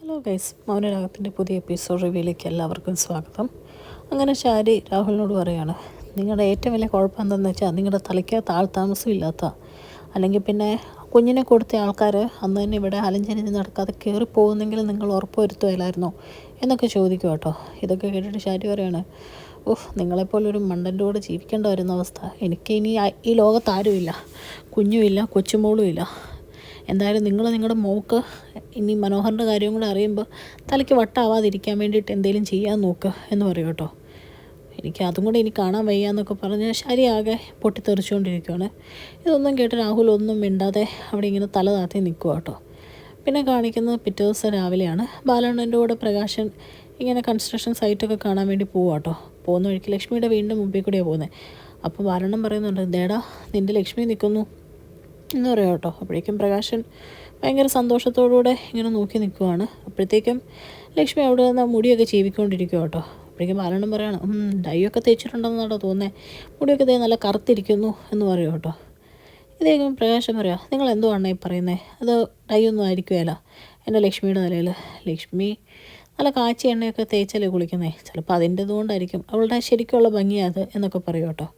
Hello guys, മൗനരാഗത്തിൻ്റെ പുതിയ episode റിവ്യൂയിലേക്ക് എല്ലാവർക്കും സ്വാഗതം. അങ്ങനെ ശാരി രാഹുലിനോട് പറയുകയാണ്, നിങ്ങളുടെ ഏറ്റവും വലിയ കുഴപ്പം എന്താണെന്ന് വെച്ചാൽ നിങ്ങളുടെ തലയ്ക്കകത്ത് ആൾ താമസമില്ലാത്ത, അല്ലെങ്കിൽ പിന്നെ കുഞ്ഞിനെ കൊടുത്ത ആൾക്കാർ അന്ന് തന്നെ ഇവിടെ അലഞ്ചരിഞ്ഞ് നടക്കാതെ കയറിപ്പോകുന്നെങ്കിൽ നിങ്ങൾ ഉറപ്പ് വരുത്തുകയില്ലായിരുന്നോ എന്നൊക്കെ ചോദിക്കും കേട്ടോ. ഇതൊക്കെ കേട്ടിട്ട് ശാരി പറയുകയാണ്, നിങ്ങളെപ്പോലൊരു മണ്ടൻ്റെ കൂടെ ജീവിക്കേണ്ട വരുന്ന അവസ്ഥ എനിക്ക് ഇനി ഈ ലോകത്ത് ആരുമില്ല, കുഞ്ഞുമില്ല, കൊച്ചുമോളും ഇല്ല. എന്തായാലും നിങ്ങൾ നിങ്ങളുടെ മോൾക്ക് ഇനി മനോഹറിൻ്റെ കാര്യം കൂടെ അറിയുമ്പോൾ തലയ്ക്ക് വട്ടാവാതിരിക്കാൻ വേണ്ടിയിട്ട് എന്തെങ്കിലും ചെയ്യാൻ നോക്ക് എന്ന് പറയും കേട്ടോ. എനിക്ക് അതും കൂടെ ഇനി കാണാൻ വയ്യ എന്നൊക്കെ പറഞ്ഞ് ശരിയാകെ പൊട്ടിത്തെറിച്ചുകൊണ്ടിരിക്കുകയാണ്. ഇതൊന്നും കേട്ട് രാഹുൽ ഒന്നും മിണ്ടാതെ അവിടെ ഇങ്ങനെ തല താത്തി നിൽക്കുക കേട്ടോ. പിന്നെ കാണിക്കുന്നത് പിറ്റേ ദിവസം രാവിലെയാണ്. ബാലണ്ണൻ്റെ കൂടെ പ്രകാശൻ ഇങ്ങനെ കൺസ്ട്രക്ഷൻ സൈറ്റൊക്കെ കാണാൻ വേണ്ടി പോവുക കേട്ടോ. പോകുന്ന വഴിക്ക് ലക്ഷ്മിയുടെ വീടിൻ്റെ മുമ്പിൽ കൂടെയാണ് പോകുന്നത്. അപ്പോൾ ബാലണ്ണൻ പറയുന്നുണ്ട്, ദേടാ നിൻ്റെ ലക്ഷ്മി നിൽക്കുന്നു എന്ന് പറയാം കേട്ടോ. അപ്പോഴേക്കും പ്രകാശൻ ഭയങ്കര സന്തോഷത്തോടുകൂടെ ഇങ്ങനെ നോക്കി നിൽക്കുവാണ്. അപ്പോഴത്തേക്കും ലക്ഷ്മി അവിടെ നിന്ന് മുടിയൊക്കെ ചീവിക്കൊണ്ടിരിക്കുക കേട്ടോ. അപ്പോഴേക്കും ബാലണ്ണൻ പറയണം, ഡൈയൊക്കെ തേച്ചിട്ടുണ്ടെന്നാണോ തോന്നുന്നത്, മുടിയൊക്കെ തേ നല്ല കറുത്തിരിക്കുന്നു എന്ന് പറയും കേട്ടോ. ഇതേക്കും പ്രകാശം പറയാം, നിങ്ങൾ എന്തുവാണ് ഈ പറയുന്നത്, അത് ഡൈ ഒന്നും ആയിരിക്കുകയല്ല എൻ്റെ ലക്ഷ്മിയുടെ തലയിൽ. ലക്ഷ്മി നല്ല കാച്ചി എണ്ണയൊക്കെ തേച്ചല്ലേ കുളിക്കുന്നത്, ചിലപ്പോൾ അതിൻ്റെ ഇതുകൊണ്ടായിരിക്കും അവളുടെ ശരിക്കുള്ള ഭംഗിയത് എന്നൊക്കെ പറയും കേട്ടോ.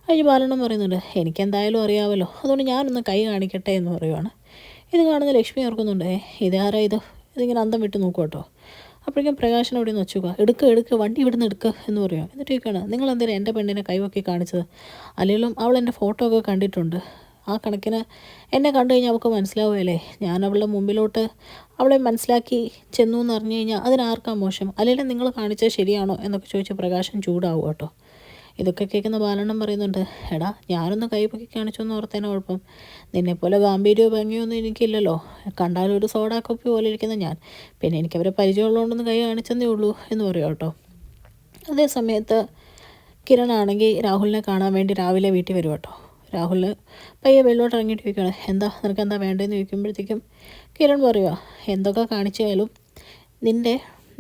കഴിഞ്ഞ് ബാലണ്ണം പറയുന്നുണ്ട്, എനിക്കെന്തായാലും അറിയാമല്ലോ, അതുകൊണ്ട് ഞാനൊന്ന് കൈ കാണിക്കട്ടെ എന്ന് പറയുവാണ്. ഇത് കാണുന്ന ലക്ഷ്മി ഓർക്കുന്നുണ്ട്, ഇതാരാ ഇതിങ്ങനെ അന്തം വിട്ട് നോക്കും കേട്ടോ. അപ്പോഴേക്കും പ്രകാശൻ അവിടെ നിന്ന് വെച്ചുക, എടുക്ക് വണ്ടി ഇവിടുന്ന് എടുക്കുക എന്ന് പറയുക. എന്നിട്ട് ചോദിക്കുകയാണ്, നിങ്ങൾ എന്തിനാണ് എൻ്റെ പെണ്ണിനെ കൈവക്കി കാണിച്ചത്, അല്ലെങ്കിലും അവൾ എൻ്റെ ഫോട്ടോ ഒക്കെ കണ്ടിട്ടുണ്ട്, ആ കണക്കിന് എന്നെ കണ്ടു കഴിഞ്ഞാൽ അവൾക്ക് മനസ്സിലാവുകയല്ലേ, ഞാൻ അവളുടെ മുമ്പിലോട്ട് അവളെ മനസ്സിലാക്കി ചെന്നു എന്ന് അറിഞ്ഞു കഴിഞ്ഞാൽ അതിനാർക്കാ മോശം, അല്ലെങ്കിൽ നിങ്ങൾ കാണിച്ചത് ശരിയാണോ എന്നൊക്കെ ചോദിച്ച് പ്രകാശൻ ചൂടാവും കേട്ടോ. ഇതൊക്കെ കേൾക്കുന്ന ബാലണ്ണം പറയുന്നുണ്ട്, എടാ ഞാനൊന്ന് കൈപ്പൊക്കി കാണിച്ചൊന്ന് ഓർത്തേനെ കുഴപ്പം, നിന്നെപ്പോലെ ഗാംഭീര്യമോ ഭംഗിയോ ഒന്നും എനിക്കില്ലല്ലോ, കണ്ടാലും ഒരു സോഡാ കോപ്പി പോലെ ഇരിക്കുന്ന ഞാൻ, പിന്നെ എനിക്കവരെ പരിചയമുള്ളതുകൊണ്ടൊന്ന് കൈ കാണിച്ചെന്നേ ഉള്ളൂ എന്ന് പറയും കേട്ടോ. അതേ സമയത്ത് കിരണാണെങ്കിൽ രാഹുലിനെ കാണാൻ വേണ്ടി രാവിലെ വീട്ടിൽ വരും കേട്ടോ. രാഹുലിന് പയ്യെ വെള്ളോട്ട് ഇറങ്ങിയിട്ട് ചോദിക്കുകയാണ്, നിനക്ക് എന്താ വേണ്ടതെന്ന് ചോദിക്കുമ്പോഴത്തേക്കും കിരൺ പറയുക, എന്തൊക്കെ കാണിച്ചാലും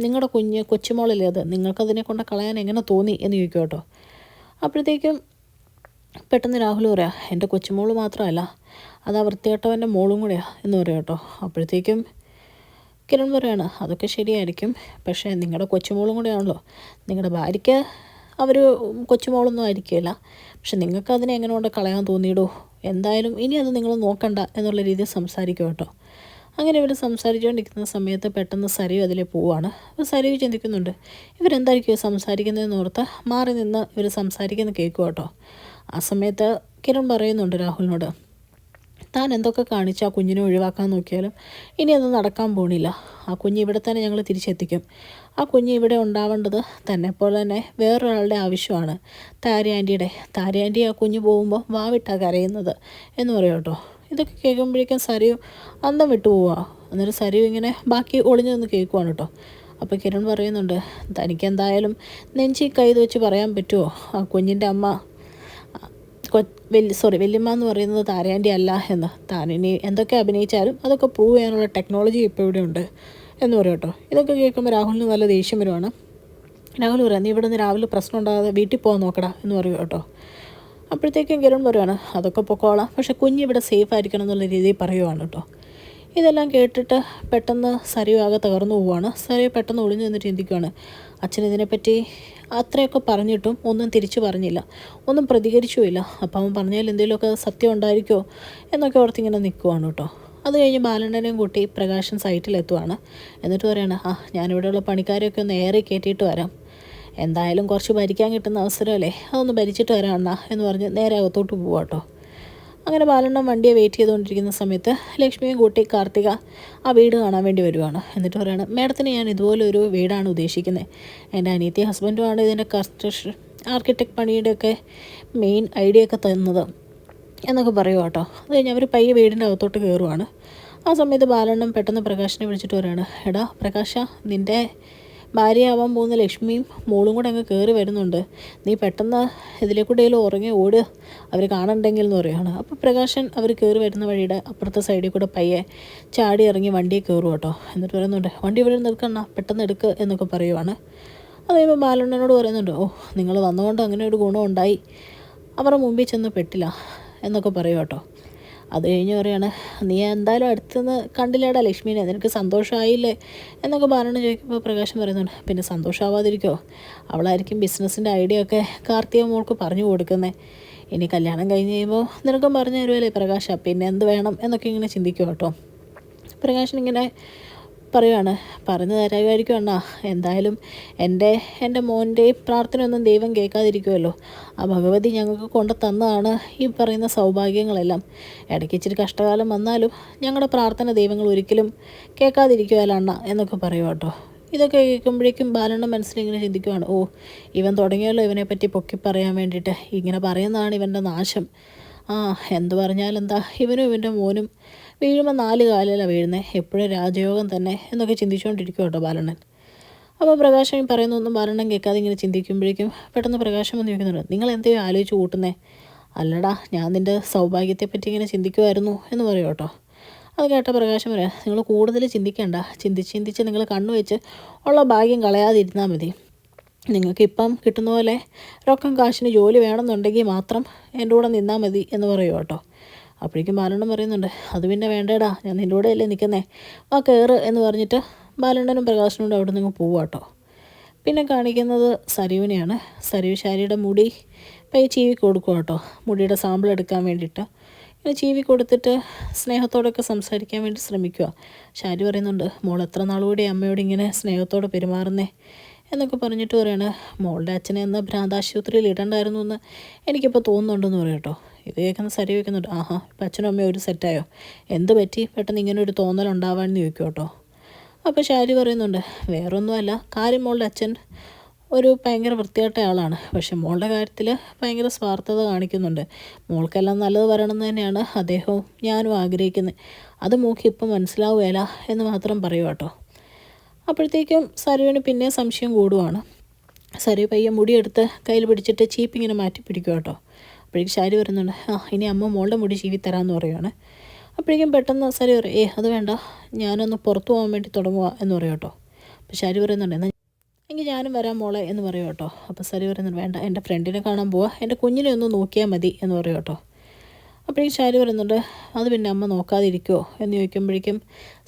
നിങ്ങളുടെ കൊച്ചുമോളല്ലേ അത്, നിങ്ങൾക്കതിനെ കൊണ്ട് കളയാൻ എങ്ങനെ തോന്നി എന്ന് ചോദിക്കും കേട്ടോ. അപ്പോഴത്തേക്കും പെട്ടെന്ന് രാഹുൽ പറയാം, എൻ്റെ കൊച്ചുമോള് മാത്രമല്ല, അത് ആ വൃത്തികെട്ടവൻ്റെ മോളും കൂടെയാണ് എന്ന് പറയും കേട്ടോ. അപ്പോഴത്തേക്കും കിരൺ പറയാണ്, അതൊക്കെ ശരിയായിരിക്കും, പക്ഷേ നിങ്ങളുടെ കൊച്ചുമോളും കൂടെയാണല്ലോ, നിങ്ങളുടെ ഭാര്യയ്ക്ക് അവർ കൊച്ചുമോളൊന്നും ആയിരിക്കില്ല, പക്ഷെ നിങ്ങൾക്ക് അതിനെ എങ്ങനെ കൊണ്ട് കളയാൻ തോന്നിയിടോ, എന്തായാലും ഇനി അത് നിങ്ങൾ നോക്കണ്ട എന്നുള്ള രീതിയിൽ സംസാരിക്കും കേട്ടോ. അങ്ങനെ ഇവർ സംസാരിച്ചുകൊണ്ടിരിക്കുന്ന സമയത്ത് പെട്ടെന്ന് സരിവ് അതിലെ പോവുകയാണ്. അപ്പോൾ സരിവ് ചിന്തിക്കുന്നുണ്ട്, ഇവരെന്തായിരിക്കും സംസാരിക്കുന്നതെന്ന് ഓർത്ത് മാറി നിന്ന് ഇവർ സംസാരിക്കുന്ന കേൾക്കുക കേട്ടോ. ആ സമയത്ത് കിരൺ പറയുന്നുണ്ട് രാഹുലിനോട്, താൻ എന്തൊക്കെ കാണിച്ച് ആ കുഞ്ഞിനെ ഒഴിവാക്കാൻ നോക്കിയാലും ഇനി അത് നടക്കാൻ പോണില്ല, ആ കുഞ്ഞ് ഇവിടെ തന്നെ ഞങ്ങൾ തിരിച്ചെത്തിക്കും, ആ കുഞ്ഞ് ഇവിടെ ഉണ്ടാവേണ്ടത് പോലെ തന്നെ വേറൊരാളുടെ ആവശ്യമാണ്, താര ആൻറ്റി ആ കുഞ്ഞ് പോകുമ്പോൾ വാവിട്ടാണ് കരയുന്നത് എന്ന് പറയും കേട്ടോ. ഇതൊക്കെ കേൾക്കുമ്പോഴേക്കും സരിയു അന്തം വിട്ടു പോവുക. അന്നേരം സരിയു ഇങ്ങനെ ബാക്കി ഒളിഞ്ഞു നിന്ന് കേൾക്കുവാണ് കേട്ടോ. അപ്പോൾ കിരൺ പറയുന്നുണ്ട്, തനിക്കെന്തായാലും നെഞ്ചി കൈത് വെച്ച് പറയാൻ പറ്റുമോ ആ കുഞ്ഞിൻ്റെ അമ്മ വല്യമ്മ എന്ന് പറയുന്നത് താരയാൻ്റെ അല്ല എന്ന്, താനിനി എന്തൊക്കെ അഭിനയിച്ചാലും അതൊക്കെ പ്രൂവ് ചെയ്യാനുള്ള ടെക്നോളജി ഇപ്പോൾ ഇവിടെ ഉണ്ട് എന്ന് പറയും കേട്ടോ. ഇതൊക്കെ കേൾക്കുമ്പോൾ രാഹുലിന് നല്ല ദേഷ്യം വരുവാണ്. രാഹുൽ പറയാം, നീ ഇവിടെ നിന്ന് രാവിലെ പ്രശ്നം ഉണ്ടാകാതെ വീട്ടിൽ പോകാൻ നോക്കടാ എന്ന് പറയും കേട്ടോ. അപ്പോഴത്തേക്കും കിരൺ പറയുവാണ്, അതൊക്കെ പൊക്കോളാം, പക്ഷെ കുഞ്ഞിവിടെ സേഫ് ആയിരിക്കണം എന്നുള്ള രീതിയിൽ പറയുവാണ് കേട്ടോ. ഇതെല്ലാം കേട്ടിട്ട് പെട്ടെന്ന് സരിയു ആകെ തകർന്നു പോവുകയാണ്. സരിയു പെട്ടെന്ന് ഒളിഞ്ഞു നിന്നിട്ട് ചിന്തിക്കുകയാണ്, അച്ഛനിതിനെപ്പറ്റി അത്രയൊക്കെ പറഞ്ഞിട്ടും ഒന്നും തിരിച്ചു പറഞ്ഞില്ല, ഒന്നും പ്രതികരിച്ചുമില്ല, അപ്പം അവൻ പറഞ്ഞാൽ എന്തെങ്കിലുമൊക്കെ സത്യം ഉണ്ടായിരിക്കുമോ എന്നൊക്കെ ഓർത്തിങ്ങനെ നിൽക്കുവാണ് കേട്ടോ. അത് കഴിഞ്ഞ് ബാലണ്ണനെയും കൂട്ടി പ്രകാശൻ സൈറ്റിലെത്തുവാണ്. എന്നിട്ട് പറയാണ്, ഞാനിവിടെയുള്ള പണിക്കാരെയൊക്കെ ഒന്ന് ഏറെ കയറ്റിയിട്ട് വരാം, എന്തായാലും കുറച്ച് ഭരിക്കാൻ കിട്ടുന്ന അവസരമല്ലേ, അതൊന്ന് ഭരിച്ചിട്ട് വരാം അണ്ണാ എന്ന് പറഞ്ഞ് നേരെ അകത്തോട്ട് പോവാം കേട്ടോ. അങ്ങനെ ബാലണ്ണം വണ്ടിയെ വെയിറ്റ് ചെയ്തുകൊണ്ടിരിക്കുന്ന സമയത്ത് ലക്ഷ്മിയും കൂട്ടി കാർത്തിക ആ വീട് കാണാൻ വേണ്ടി വരുവാണ്. എന്നിട്ട് പറയുകയാണ്, മേഡത്തിന് ഞാൻ ഇതുപോലെ ഒരു വീടാണ് ഉദ്ദേശിക്കുന്നത്, എൻ്റെ അനിയത്തി ഹസ്ബൻഡുമാണ് ഇതിൻ്റെ കൺസ്ട്രക്ഷൻ ആർക്കിടെക്ട് പണിയുടെയൊക്കെ മെയിൻ ഐഡിയ ഒക്കെ തന്നത് എന്നൊക്കെ പറയുക കേട്ടോ. അത് കഴിഞ്ഞ് അവർ പയ്യെ വീടിൻ്റെ അകത്തോട്ട് കയറുവാണ്. ആ സമയത്ത് ബാലണ്ണം പെട്ടെന്ന് പ്രകാശിനെ വിളിച്ചിട്ട് പറയുകയാണ്, എടാ പ്രകാശ, നിൻ്റെ ഭാര്യയാവാൻ പോകുന്ന ലക്ഷ്മിയും മോളും കൂടെ അങ്ങ് കയറി വരുന്നുണ്ട്, നീ പെട്ടെന്ന് ഇതിലേക്കൂടെയും ഉറങ്ങി ഓട്, അവർ കാണണ്ടെങ്കിൽ എന്ന് പറയുകയാണ്. അപ്പോൾ പ്രകാശൻ അവർ കയറി വരുന്ന വഴിയുടെ അപ്പുറത്തെ സൈഡിൽ കൂടെ പയ്യെ ചാടി ഇറങ്ങി വണ്ടിയിൽ കയറും കേട്ടോ. എന്നിട്ട് പറയുന്നുണ്ട്, വണ്ടി ഇവിടെ നിൽക്കണ്ട, പെട്ടെന്ന് എടുക്കുക എന്നൊക്കെ പറയുവാണ്. അത് കഴിയുമ്പോൾ ബാലണ്ണനോട് പറയുന്നുണ്ട്, നിങ്ങൾ വന്നുകൊണ്ട് അങ്ങനെ ഒരു ഗുണം ഉണ്ടായി, അവരുടെ മുമ്പിൽ ചെന്ന് പെട്ടില്ല എന്നൊക്കെ പറയും കേട്ടോ. അത് കഴിഞ്ഞ് പറയാണ്, നീ എന്തായാലും അടുത്തുനിന്ന് കണ്ടില്ലേടാ ലക്ഷ്മീനെ, നിനക്ക് സന്തോഷമായില്ലേ എന്നൊക്കെ പറഞ്ഞു ചോദിക്കുമ്പോൾ പ്രകാശം പറയുന്നുണ്ട്, പിന്നെ സന്തോഷമാവാതിരിക്കോ, അവളായിരിക്കും ബിസിനസ്സിൻ്റെ ഐഡിയ ഒക്കെ കാർത്തിക മോൾക്ക് പറഞ്ഞു കൊടുക്കുന്നത്. ഇനി കല്യാണം കഴിഞ്ഞ് കഴിയുമ്പോൾ നിനക്കും പറഞ്ഞു തരുമല്ലേ പ്രകാശ, പിന്നെ എന്ത് വേണം എന്നൊക്കെ ഇങ്ങനെ ചിന്തിക്കുക കേട്ടോ. പ്രകാശനിങ്ങനെ പറയുവാണ്, പറഞ്ഞു തരാമായിരിക്കും അണ്ണാ, എന്തായാലും എൻ്റെ മോൻ്റെ പ്രാർത്ഥനയൊന്നും ദൈവം കേൾക്കാതിരിക്കുമല്ലോ. ആ ഭഗവതി ഞങ്ങൾക്ക് കൊണ്ട് തന്നതാണ് ഈ പറയുന്ന സൗഭാഗ്യങ്ങളെല്ലാം. ഇടയ്ക്ക് ഇച്ചിരി കഷ്ടകാലം വന്നാലും ഞങ്ങളുടെ പ്രാർത്ഥന ദൈവങ്ങൾ ഒരിക്കലും കേൾക്കാതിരിക്കുമല്ലോ അണ്ണാ എന്നൊക്കെ പറയുക കേട്ടോ. ഇതൊക്കെ കേൾക്കുമ്പോഴേക്കും ബാലണ്ണ മനസ്സിലിങ്ങനെ ചിന്തിക്കുവാണ്, ഓ ഇവൻ തുടങ്ങിയല്ലോ ഇവനെപ്പറ്റി പൊക്കി പറയാൻ വേണ്ടിയിട്ട്, ഇങ്ങനെ പറയുന്നതാണ് ഇവൻ്റെ നാശം. എന്ത് പറഞ്ഞാലെന്താ, ഇവനും ഇവൻ്റെ മോനും വീഴുമ്പോൾ 4 കാലിലാണ് വീഴുന്നത്, എപ്പോഴും രാജയോഗം തന്നെ എന്നൊക്കെ ചിന്തിച്ചുകൊണ്ടിരിക്കും കേട്ടോ ബാലണ്ണൻ. അപ്പോൾ പ്രകാശം ഈ പറയുന്നൊന്നും ബാലണ്ണൻ കേൾക്കാതെ ഇങ്ങനെ ചിന്തിക്കുമ്പോഴേക്കും പെട്ടെന്ന് പ്രകാശം വന്ന് ചോദിക്കുന്നുണ്ട്, നിങ്ങൾ എന്തെങ്കിലും ആലോചിച്ച് കൂട്ടുന്നേ? അല്ലടാ, ഞാൻ നിൻ്റെ സൗഭാഗ്യത്തെപ്പറ്റി ഇങ്ങനെ ചിന്തിക്കുമായിരുന്നു എന്ന് പറയും കേട്ടോ. അത് കേട്ട പ്രകാശം പറയാം, നിങ്ങൾ കൂടുതൽ ചിന്തിക്കേണ്ട, ചിന്തിച്ച് നിങ്ങൾ കണ്ണുവെച്ച് ഉള്ള ഭാഗ്യം കളയാതിരുന്നാൽ മതി. നിങ്ങൾക്കിപ്പം കിട്ടുന്ന പോലെ റൊക്കം കാശിന് ജോലി വേണമെന്നുണ്ടെങ്കിൽ മാത്രം എൻ്റെ കൂടെ നിന്നാൽ മതി എന്ന് പറയും കേട്ടോ. അപ്പോഴേക്കും ബാലണ്ണൻ പറയുന്നുണ്ട്, അത് പിന്നെ വേണ്ടേടാ, ഞാൻ നിൻ്റെ കൂടെ അല്ലേ നിൽക്കുന്നേ, കയറ് എന്ന് പറഞ്ഞിട്ട് ബാലണ്ണനും പ്രകാശനോടും അവിടെ നിന്ന് പോവുക കേട്ടോ. പിന്നെ കാണിക്കുന്നത് സരീവിനെയാണ്. സരീവ് ശാരിയുടെ മുടി ചീവി കൊടുക്കുക കേട്ടോ, മുടിയുടെ സാമ്പിൾ എടുക്കാൻ വേണ്ടിയിട്ട്. ഇങ്ങനെ ചീവി കൊടുത്തിട്ട് സ്നേഹത്തോടൊക്കെ സംസാരിക്കാൻ വേണ്ടി ശ്രമിക്കുക. ശാരി പറയുന്നുണ്ട്, മോൾ എത്ര നാളുകൂടി അമ്മയോട് ഇങ്ങനെ സ്നേഹത്തോടെ പെരുമാറുന്നേ എന്നൊക്കെ പറഞ്ഞിട്ട് പറയാണ്, മോളുടെ അച്ഛനെ എന്നാൽ ഭ്രാന്താശുപത്രിയിൽ ഇടണ്ടായിരുന്നു എന്ന് എനിക്കിപ്പോൾ തോന്നുന്നുണ്ടെന്ന് പറയും കേട്ടോ. ഇത് കേൾക്കുന്ന സരി വയ്ക്കുന്നുണ്ട്, ഇപ്പം അച്ഛനും അമ്മയും ഒരു സെറ്റായോ, എന്ത് പറ്റി പെട്ടെന്ന് ഇങ്ങനെ ഒരു തോന്നലുണ്ടാവാമെന്ന് ചോദിക്കും കേട്ടോ. അപ്പോൾ ശാരി പറയുന്നുണ്ട്, വേറൊന്നുമല്ല, കാര്യം മോളുടെ അച്ഛൻ ഒരു ഭയങ്കര വൃത്തികെട്ട ആളാണ്, പക്ഷെ മോളുടെ കാര്യത്തിൽ ഭയങ്കര സ്വാർത്ഥത കാണിക്കുന്നുണ്ട്. മോൾക്കെല്ലാം നല്ലത് വരണമെന്ന് തന്നെയാണ് അദ്ദേഹവും ഞാനും ആഗ്രഹിക്കുന്നത്. അത് മോൾക്ക് ഇപ്പം മനസ്സിലാവുകയില്ല എന്ന് മാത്രം പറയൂ കേട്ടോ. അപ്പോഴത്തേക്കും സരുവിന് പിന്നെ സംശയം കൂടുവാണ്. സരു പയ്യെ മുടിയെടുത്ത് കയ്യിൽ പിടിച്ചിട്ട് ചീപ്പിങ്ങനെ മാറ്റി പിടിക്കുക കേട്ടോ. അപ്പോഴേക്കും ശാരി വരുന്നുണ്ട്, ഇനി അമ്മ മോളുടെ മുടി ചീവി തരാമെന്ന് പറയുവാണ്. അപ്പോഴേക്കും പെട്ടെന്ന് സരി പറയും, അത് വേണ്ട, ഞാനൊന്ന് പുറത്തു പോകാൻ വേണ്ടി തുടങ്ങുക എന്ന് പറയും കേട്ടോ. അപ്പോൾ ശാരി പറയുന്നുണ്ട്, എന്നാൽ എങ്കിൽ ഞാനും വരാം മോളെ എന്ന് പറയും കേട്ടോ. അപ്പോൾ സരി പറയുന്നുണ്ട്, വേണ്ട, എൻ്റെ ഫ്രണ്ടിനെ കാണാൻ പോവാ, എൻ്റെ കുഞ്ഞിനെ ഒന്ന് നോക്കിയാൽ മതി എന്ന് പറയും കേട്ടോ. അപ്പോഴേക്കും ശാരി പറയുന്നുണ്ട്, അത് പിന്നെ അമ്മ നോക്കാതിരിക്കുമോ എന്ന് ചോദിക്കുമ്പോഴേക്കും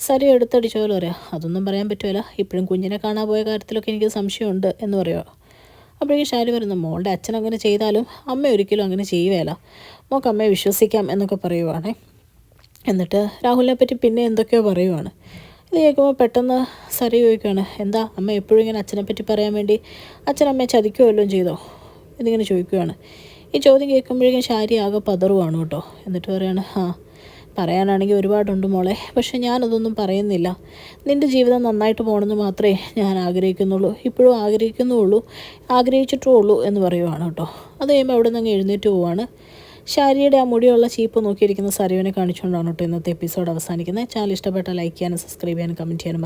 സരി എടുത്തടിച്ച പോലെ പറയാം, അതൊന്നും പറയാൻ പറ്റുമല്ല, ഇപ്പോഴും കുഞ്ഞിനെ കാണാൻ പോയ കാര്യത്തിലൊക്കെ എനിക്ക് സംശയമുണ്ട് എന്ന് പറയുമോ. അപ്പോഴേക്കും ശാരി പറയുന്നു, മോളുടെ അച്ഛൻ അങ്ങനെ ചെയ്താലും അമ്മ ഒരിക്കലും അങ്ങനെ ചെയ്യുകയില്ല, മോൾക്ക് അമ്മയെ വിശ്വസിക്കാം എന്നൊക്കെ പറയുവാണേ. എന്നിട്ട് രാഹുലിനെ പറ്റി പിന്നെ എന്തൊക്കെയോ പറയുവാണ്. ഇത് കേൾക്കുമ്പോൾ പെട്ടെന്ന് സരി ചോദിക്കുകയാണ്, എന്താ അമ്മ എപ്പോഴും ഇങ്ങനെ അച്ഛനെ പറ്റി പറയാൻ വേണ്ടി അച്ഛനമ്മയെ ചതിക്കുകയോ വല്ലതും ചെയ്തോ എന്നിങ്ങനെ ചോദിക്കുകയാണ്. ഈ ചോദ്യം കേൾക്കുമ്പോഴേക്കും ശാരി ആകെ പതറുവാണ് കേട്ടോ. എന്നിട്ട് പറയാണ്, പറയാനാണെങ്കിൽ ഒരുപാടുണ്ട് മോളെ, പക്ഷെ ഞാനതൊന്നും പറയുന്നില്ല. നിൻ്റെ ജീവിതം നന്നായിട്ട് പോകണമെന്ന് മാത്രമേ ഞാൻ ആഗ്രഹിക്കുന്നുള്ളൂ, ഇപ്പോഴും ആഗ്രഹിച്ചിട്ടുള്ളൂ എന്ന് പറയുവാണ് കേട്ടോ. അത് കഴിയുമ്പോൾ അവിടെ നിന്ന് എഴുന്നേറ്റ് പോവാണ്. ശാരിയുടെ ആ മുടിയുള്ള ചീപ്പ് നോക്കിയിരിക്കുന്ന സരുവിനെ കാണിച്ചുകൊണ്ടാണ് കേട്ടോ ഇന്നത്തെ എപ്പിസോഡ് അവസാനിക്കുന്നത്. ചാനൽ ഇഷ്ടപ്പെട്ടാൽ ലൈക്ക് ചെയ്യാനും സബ്സ്ക്രൈബ് ചെയ്യാനും കമൻറ്റ് ചെയ്യാനും